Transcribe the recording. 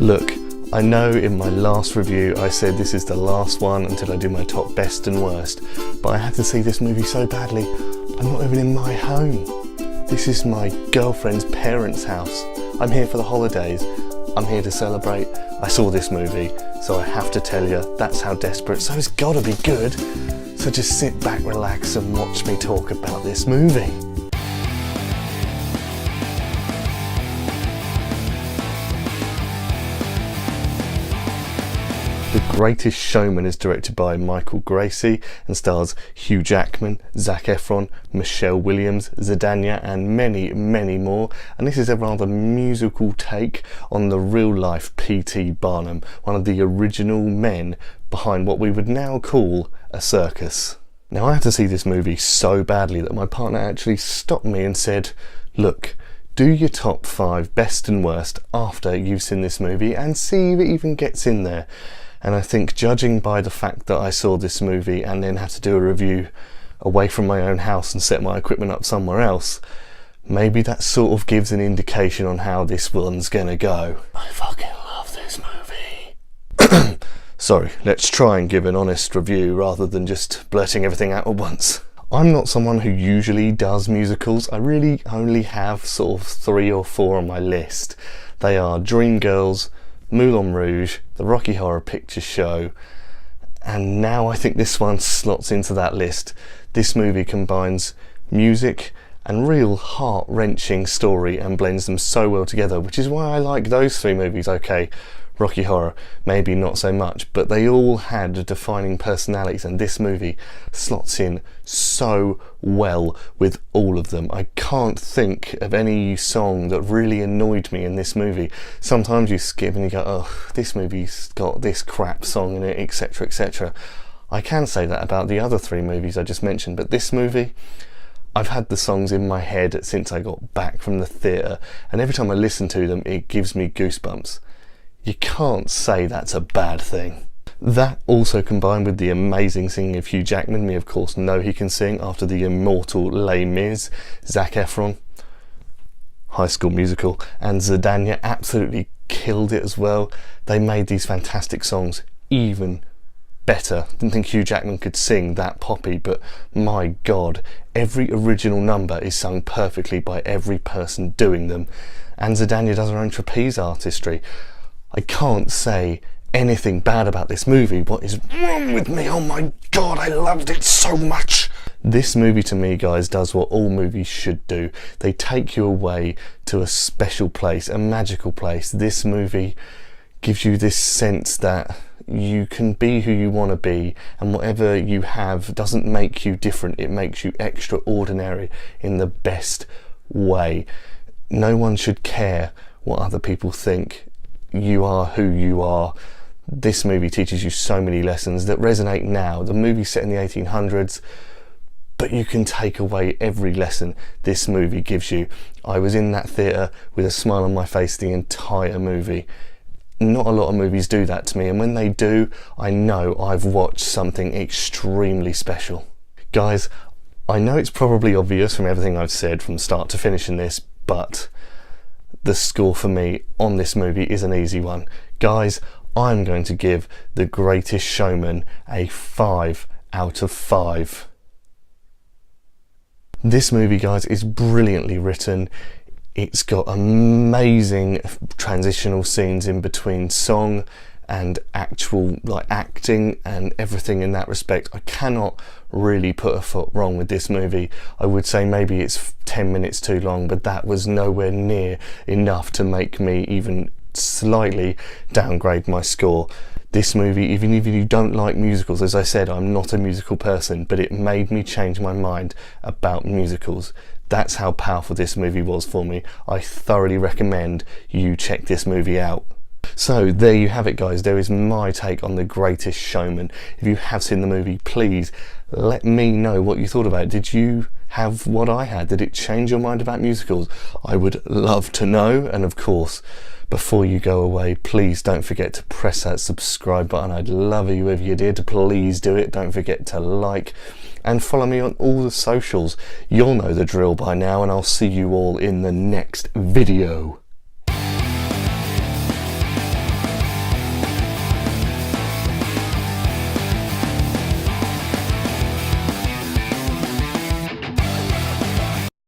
Look, I know in my last review I said this is the last one until I do my top best and worst, but I had to see this movie so badly. I'm not even in my home. This is my girlfriend's parents' house. I'm here for the holidays. I'm here to celebrate. I saw this movie, so I have to tell you, that's how desperate, so it's gotta be good. So just sit back, relax and watch me talk about this movie. The Greatest Showman is directed by Michael Gracie and stars Hugh Jackman, Zac Efron, Michelle Williams, Zendaya and many, many more. And this is a rather musical take on the real-life P.T. Barnum, one of the original men behind what we would now call a circus. Now, I had to see this movie so badly that my partner actually stopped me and said, look, do your top 5 best and worst after you've seen this movie and see if it even gets in there. And I think, judging by the fact that I saw this movie and then had to do a review away from my own house and set my equipment up somewhere else, maybe that sort of gives an indication on how this one's gonna go. I fucking love this movie. Sorry, let's try and give an honest review rather than just blurting everything out at once. I'm not someone who usually does musicals. I really only have sort of 3 or 4 on my list. They are Dreamgirls, Moulin Rouge, the Rocky Horror Picture Show, and now I think this one slots into that list. This movie combines music and real heart-wrenching story and blends them so well together, which is why I like those 3 movies. Okay, Rocky Horror, maybe not so much, but they all had defining personalities, and this movie slots in so well with all of them. I can't think of any song that really annoyed me in this movie. Sometimes you skip and you go, oh, this movie's got this crap song in it, etc, etc. I can say that about the other 3 movies I just mentioned, but this movie, I've had the songs in my head since I got back from the theatre, and every time I listen to them it gives me goosebumps. You can't say that's a bad thing. That also combined with the amazing singing of Hugh Jackman. We of course know he can sing after the immortal Les Mis. Zac Efron, High School Musical, and Zendaya absolutely killed it as well. They made these fantastic songs even better. Didn't think Hugh Jackman could sing that poppy, but my god, every original number is sung perfectly by every person doing them. And Zendaya does her own trapeze artistry. I can't say anything bad about this movie. What is wrong with me? Oh my god, I loved it so much. This movie to me, guys, does what all movies should do. They take you away to a special place, a magical place. This movie gives you this sense that you can be who you want to be, and whatever you have doesn't make you different. It makes you extraordinary in the best way. No one should care what other people think. You are who you are. This movie teaches you so many lessons that resonate now. The movie's set in the 1800s, but you can take away every lesson this movie gives you. I was in that theatre with a smile on my face the entire movie. Not a lot of movies do that to me, and when they do, I know I've watched something extremely special. Guys, I know it's probably obvious from everything I've said from start to finish in this, but the score for me on this movie is an easy one. Guys, I'm going to give The Greatest Showman a 5 out of 5. This movie, guys, is brilliantly written. It's got amazing transitional scenes in between song and actual acting and everything in that respect. I cannot really put a foot wrong with this movie. I would say maybe it's 10 minutes too long, but that was nowhere near enough to make me even slightly downgrade my score. This movie, even if you don't like musicals, as I said, I'm not a musical person, but it made me change my mind about musicals. That's how powerful this movie was for me. I thoroughly recommend you check this movie out. So there you have it, guys. There is my take on The Greatest Showman. If you have seen the movie, please let me know what you thought about it. Did you have what I had? Did it change your mind about musicals? I would love to know. And of course, before you go away, please don't forget to press that subscribe button. I'd love you if you did. Please do it. Don't forget to like and follow me on all the socials. You'll know the drill by now, and I'll see you all in the next video.